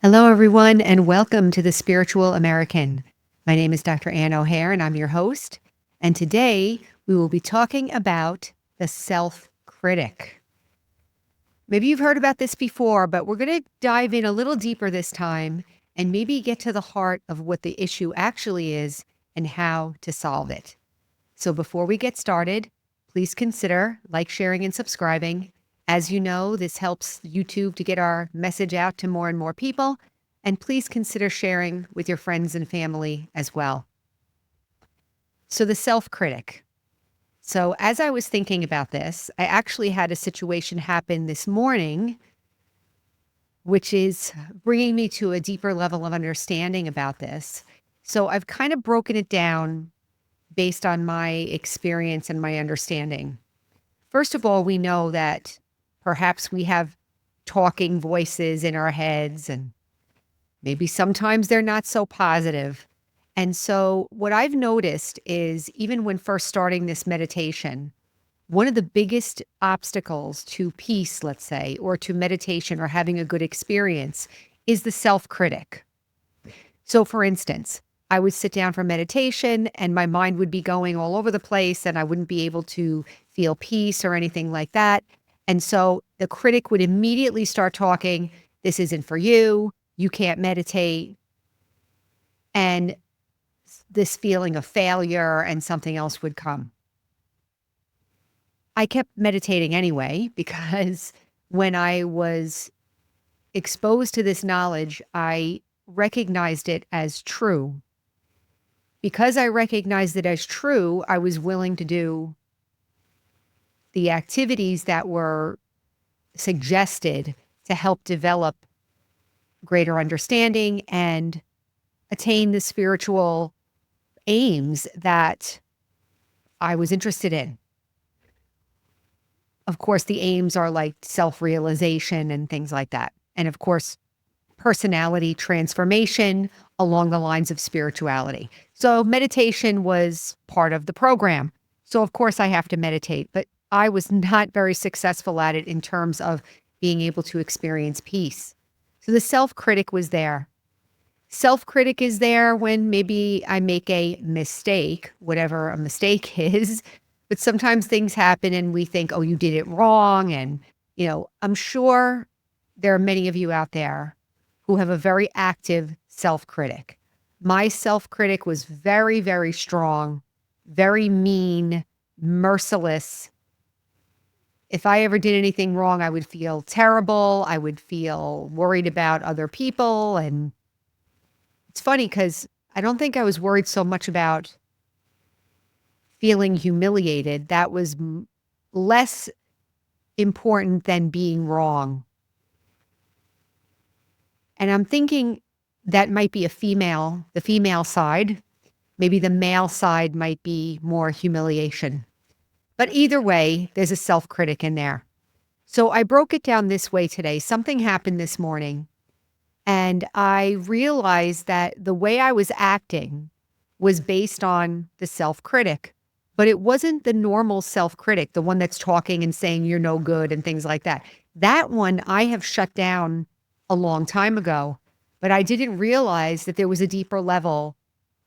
Hello, everyone, and welcome to The Spiritual American. My name is Dr. Ann O'Hare, and I'm your host. And today we will be talking about the self-critic. Maybe you've heard about this before, but we're going to dive in a little deeper this time and maybe get to the heart of what the issue actually is and how to solve it. So before we get started, please consider like, sharing, and subscribing. As you know, this helps YouTube to get our message out to more and more people. And please consider sharing with your friends and family as well. So the self-critic. So as I was thinking about this, I actually had a situation happen this morning, which is bringing me to a deeper level of understanding about this. So I've kind of broken it down based on my experience and my understanding. First of all, we know that perhaps we have talking voices in our heads, and maybe sometimes they're not so positive. And so what I've noticed is even when first starting this meditation, one of the biggest obstacles to peace, let's say, or to meditation or having a good experience is the self-critic. So for instance, I would sit down for meditation and my mind would be going all over the place and I wouldn't be able to feel peace or anything like that. And so the critic would immediately start talking, this isn't for you, you can't meditate, and this feeling of failure and something else would come. I kept meditating anyway because when I was exposed to this knowledge, I recognized it as true. Because I recognized it as true, I was willing to do the activities that were suggested to help develop greater understanding and attain the spiritual aims that I was interested in. Of course, the aims are like self-realization and things like that. And of course, personality transformation along the lines of spirituality. So meditation was part of the program. So of course I have to meditate, but I was not very successful at it in terms of being able to experience peace. So the self-critic was there. Self-critic is there when maybe I make a mistake, whatever a mistake is, but sometimes things happen and we think, oh, you did it wrong. And, I'm sure there are many of you out there who have a very active self-critic. My self-critic was very, very strong, very mean, merciless. If I ever did anything wrong, I would feel terrible. I would feel worried about other people. And it's funny because I don't think I was worried so much about feeling humiliated. That was less important than being wrong. And I'm thinking that might be the female side. Maybe the male side might be more humiliation. But either way, there's a self-critic in there. So I broke it down this way today. Something happened this morning, and I realized that the way I was acting was based on the self-critic, but it wasn't the normal self-critic, the one that's talking and saying you're no good and things like that. That one I have shut down a long time ago, but I didn't realize that there was a deeper level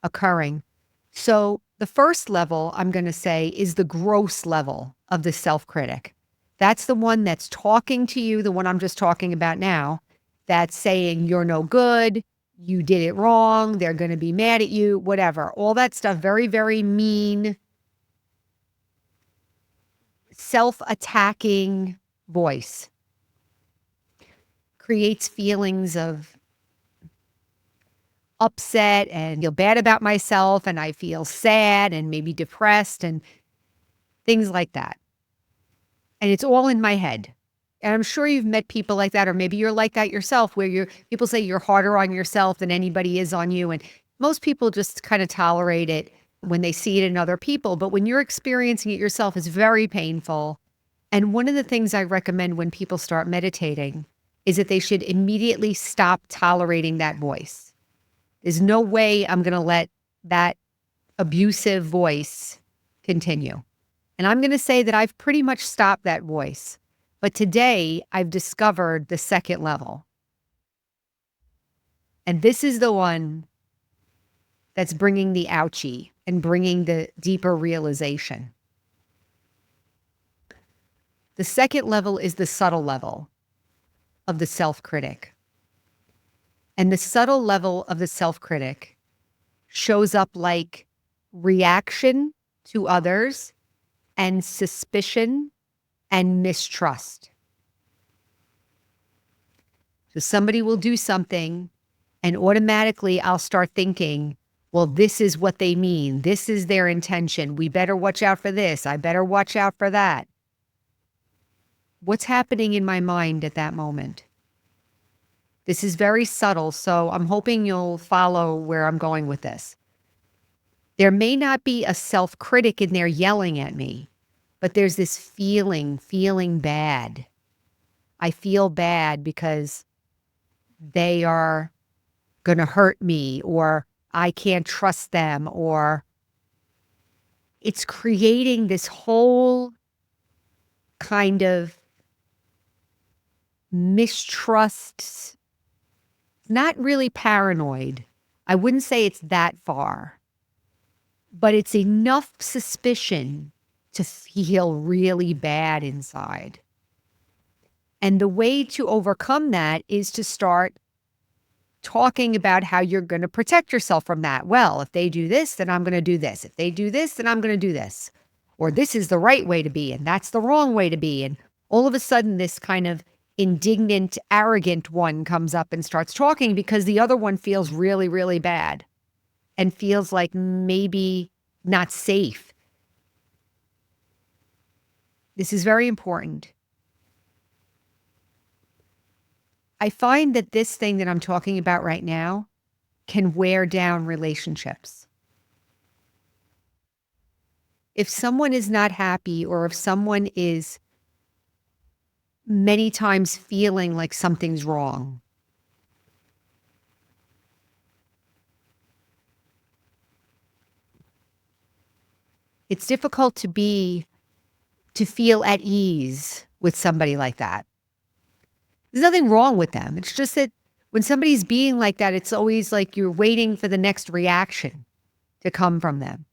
occurring. So the first level, I'm going to say, is the gross level of the self-critic. That's the one that's talking to you, the one I'm just talking about now, that's saying you're no good, you did it wrong, they're going to be mad at you, whatever. All that stuff, very, very mean, self-attacking voice. Creates feelings of upset and feel bad about myself, and I feel sad and maybe depressed and things like that. And it's all in my head. And I'm sure you've met people like that, or maybe you're like that yourself, where people say you're harder on yourself than anybody is on you. And most people just kind of tolerate it when they see it in other people. But when you're experiencing it yourself, it's very painful. And one of the things I recommend when people start meditating is that they should immediately stop tolerating that voice. There's no way I'm going to let that abusive voice continue. And I'm going to say that I've pretty much stopped that voice. But today I've discovered the second level. And this is the one that's bringing the ouchie and bringing the deeper realization. The second level is the subtle level of the self-critic. And the subtle level of the self-critic shows up like reaction to others and suspicion and mistrust. So somebody will do something and automatically I'll start thinking, well, this is what they mean. This is their intention. We better watch out for this. I better watch out for that. What's happening in my mind at that moment? This is very subtle, so I'm hoping you'll follow where I'm going with this. There may not be a self-critic in there yelling at me, but there's this feeling bad. I feel bad because they are going to hurt me, or I can't trust them, or it's creating this whole kind of mistrust, not really paranoid. I wouldn't say it's that far, but it's enough suspicion to feel really bad inside. And the way to overcome that is to start talking about how you're going to protect yourself from that. Well, if they do this, then I'm going to do this. If they do this, then I'm going to do this. Or this is the right way to be, and that's the wrong way to be. And all of a sudden, this kind of indignant, arrogant one comes up and starts talking because the other one feels really, really bad and feels like maybe not safe. This is very important. I find that this thing that I'm talking about right now can wear down relationships. If someone is not happy, or if someone is many times feeling like something's wrong, it's difficult to feel at ease with somebody like that. There's nothing wrong with them. It's just that when somebody's being like that, it's always like you're waiting for the next reaction to come from them.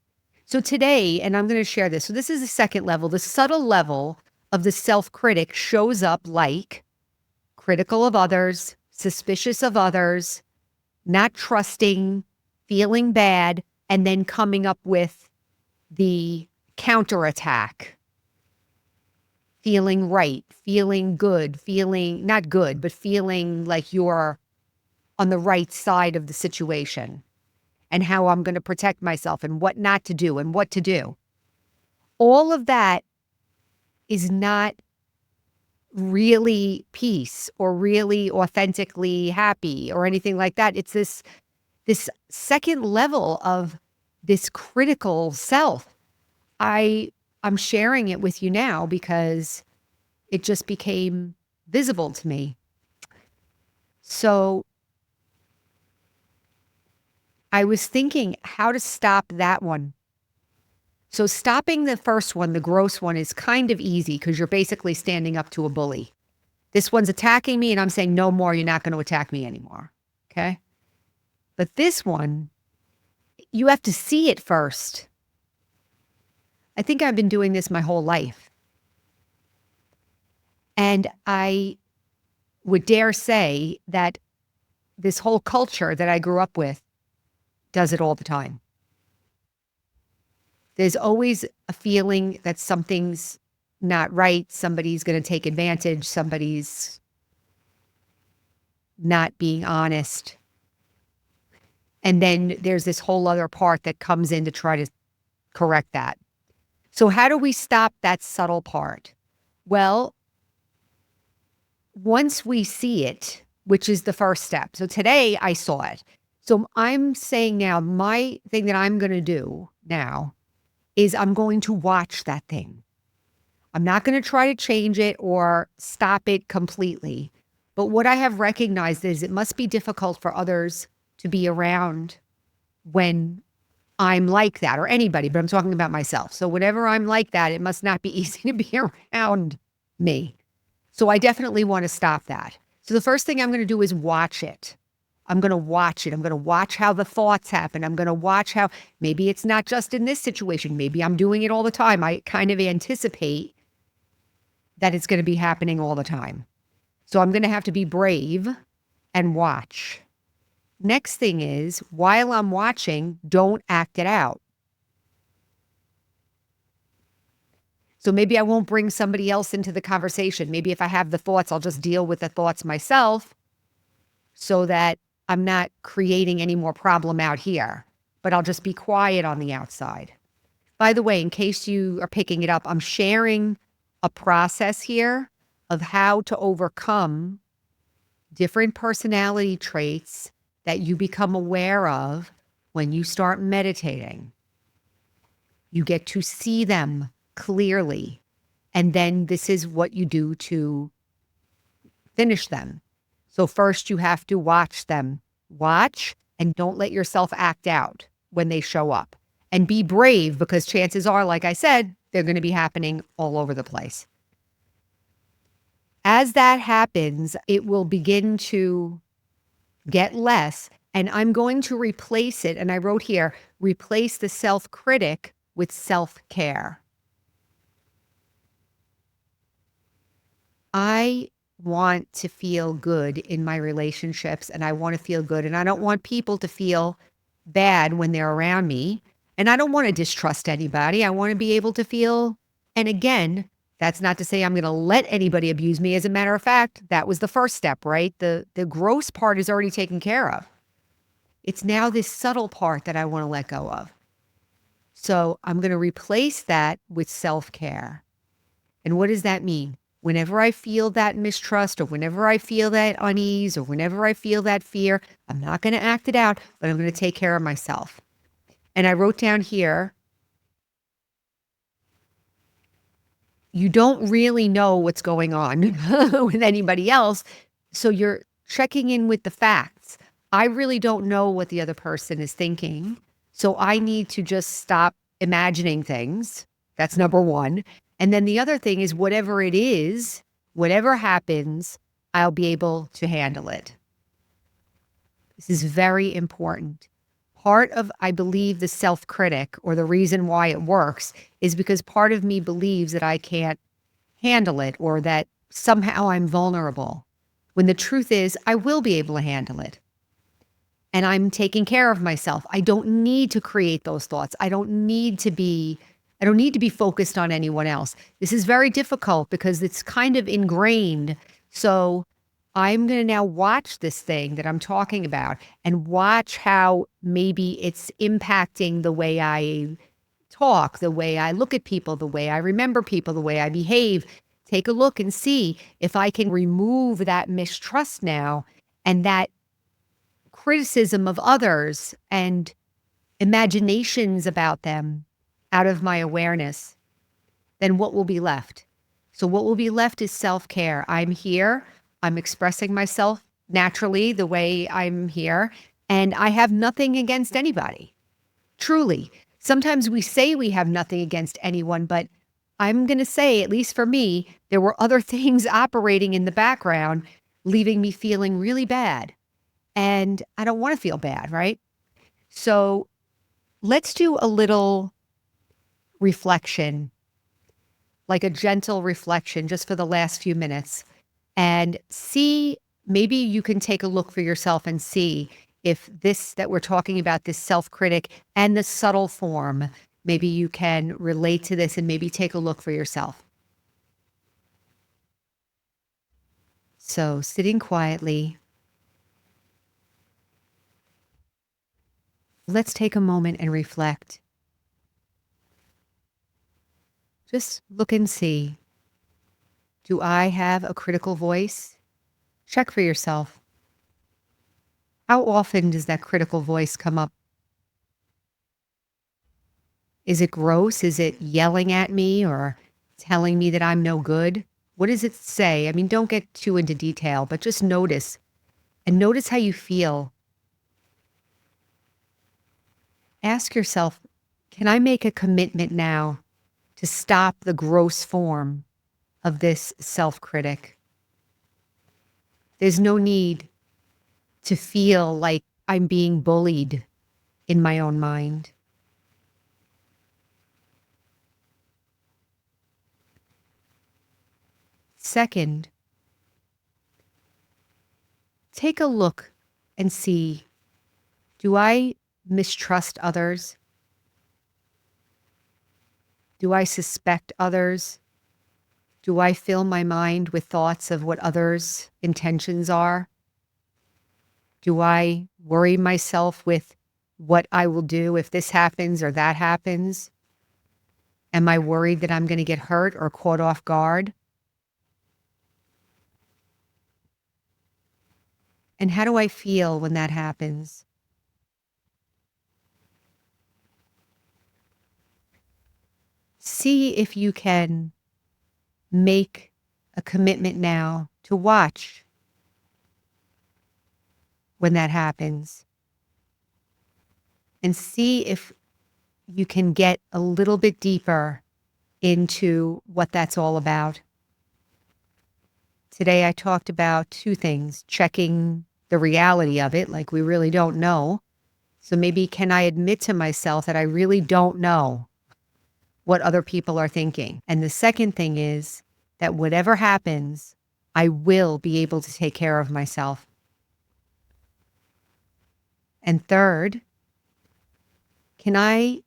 So today, and I'm going to share this. So this is the second level. The subtle level of the self-critic shows up like critical of others, suspicious of others, not trusting, feeling bad, and then coming up with the counterattack. Feeling right, feeling good, feeling not good, but feeling like you're on the right side of the situation, and how I'm going to protect myself and what not to do and what to do. All of that is not really peace or really authentically happy or anything like that. It's this second level of this critical self. I'm sharing it with you now because it just became visible to me. So I was thinking how to stop that one. So stopping the first one, the gross one, is kind of easy because you're basically standing up to a bully. This one's attacking me and I'm saying, no more, you're not going to attack me anymore. Okay? But this one, you have to see it first. I think I've been doing this my whole life. And I would dare say that this whole culture that I grew up with does it all the time. There's always a feeling that something's not right. Somebody's going to take advantage. Somebody's not being honest. And then there's this whole other part that comes in to try to correct that. So how do we stop that subtle part? Well, once we see it, which is the first step. So today I saw it. So I'm saying now, my thing that I'm going to do now is I'm going to watch that thing. I'm not going to try to change it or stop it completely. But what I have recognized is it must be difficult for others to be around when I'm like that, or anybody, but I'm talking about myself. So whenever I'm like that, it must not be easy to be around me. So I definitely want to stop that. So the first thing I'm going to do is watch it. I'm going to watch it. I'm going to watch how the thoughts happen. I'm going to watch how maybe it's not just in this situation. Maybe I'm doing it all the time. I kind of anticipate that it's going to be happening all the time. So I'm going to have to be brave and watch. Next thing is, while I'm watching, don't act it out. So maybe I won't bring somebody else into the conversation. Maybe if I have the thoughts, I'll just deal with the thoughts myself so that I'm not creating any more problem out here, but I'll just be quiet on the outside. By the way, in case you are picking it up, I'm sharing a process here of how to overcome different personality traits that you become aware of when you start meditating. You get to see them clearly, and then this is what you do to finish them. So first you have to watch them. Watch and don't let yourself act out when they show up. And be brave, because chances are, like I said, they're going to be happening all over the place. As that happens, it will begin to get less, and I'm going to replace it. And I wrote here, replace the self-critic with self-care. I want to feel good in my relationships, and I want to feel good, and I don't want people to feel bad when they're around me, and I don't want to distrust anybody. I want to be able to feel, and again, that's not to say I'm going to let anybody abuse me. As a matter of fact, that was the first step, right? The gross part is already taken care of. It's now this subtle part that I want to let go of. So I'm going to replace that with self-care. And what does that mean? Whenever I feel that mistrust, or whenever I feel that unease, or whenever I feel that fear, I'm not going to act it out, but I'm going to take care of myself. And I wrote down here, you don't really know what's going on with anybody else, so you're checking in with the facts. I really don't know what the other person is thinking, so I need to just stop imagining things. That's number one. And then the other thing is, whatever it is, whatever happens, I'll be able to handle it. This is very important. Part of, I believe, the self-critic, or the reason why it works, is because part of me believes that I can't handle it, or that somehow I'm vulnerable, when the truth is I will be able to handle it. And I'm taking care of myself. I don't need to create those thoughts. I don't need to be focused on anyone else. This is very difficult because it's kind of ingrained. So I'm going to now watch this thing that I'm talking about and watch how maybe it's impacting the way I talk, the way I look at people, the way I remember people, the way I behave. Take a look and see if I can remove that mistrust now, and that criticism of others and imaginations about them out of my awareness. Then what will be left? So what will be left is self-care. I'm here. I'm expressing myself naturally the way I'm here, and I have nothing against anybody. Truly. Sometimes we say we have nothing against anyone, but I'm going to say, at least for me, there were other things operating in the background, leaving me feeling really bad. And I don't want to feel bad, right? So let's do a little reflection, like a gentle reflection, just for the last few minutes, and see, maybe you can take a look for yourself and see if this that we're talking about, this self-critic and the subtle form, maybe you can relate to this and maybe take a look for yourself. So sitting quietly, let's take a moment and reflect. Just look and see. Do I have a critical voice? Check for yourself. How often does that critical voice come up? Is it gross? Is it yelling at me or telling me that I'm no good? What does it say? I mean, don't get too into detail, but just notice, and notice how you feel. Ask yourself, can I make a commitment now to stop the gross form of this self-critic? There's no need to feel like I'm being bullied in my own mind. Second, take a look and see, do I mistrust others? Do I suspect others? Do I fill my mind with thoughts of what others' intentions are? Do I worry myself with what I will do if this happens or that happens? Am I worried that I'm going to get hurt or caught off guard? And how do I feel when that happens? See if you can make a commitment now to watch when that happens and see if you can get a little bit deeper into what that's all about. Today I talked about two things: checking the reality of it, like we really don't know. So maybe can I admit to myself that I really don't know what other people are thinking? And the second thing is that whatever happens, I will be able to take care of myself. And third, can I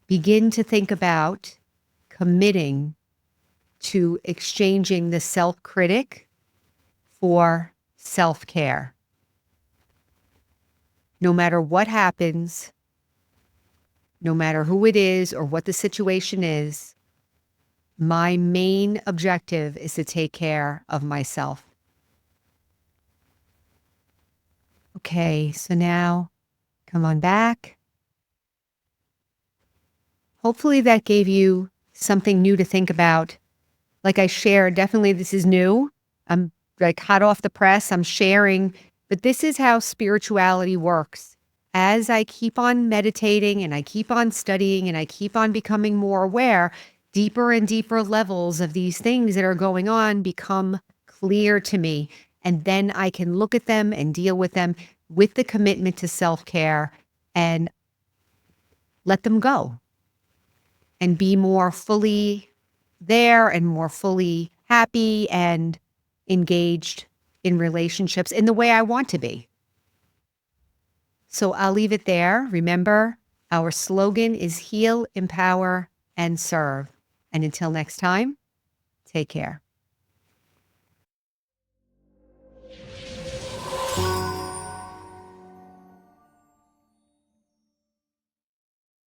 begin to think about committing to exchanging the self-critic for self-care? No matter what happens, no matter who it is or what the situation is, my main objective is to take care of myself. Okay, so now come on back. Hopefully that gave you something new to think about. Like I shared, definitely this is new. I'm like hot off the press. I'm sharing, but this is how spirituality works. As I keep on meditating and I keep on studying and I keep on becoming more aware, deeper and deeper levels of these things that are going on become clear to me. And then I can look at them and deal with them with the commitment to self-care and let them go and be more fully there and more fully happy and engaged in relationships in the way I want to be. So I'll leave it there. Remember, our slogan is heal, empower, and serve. And until next time, take care.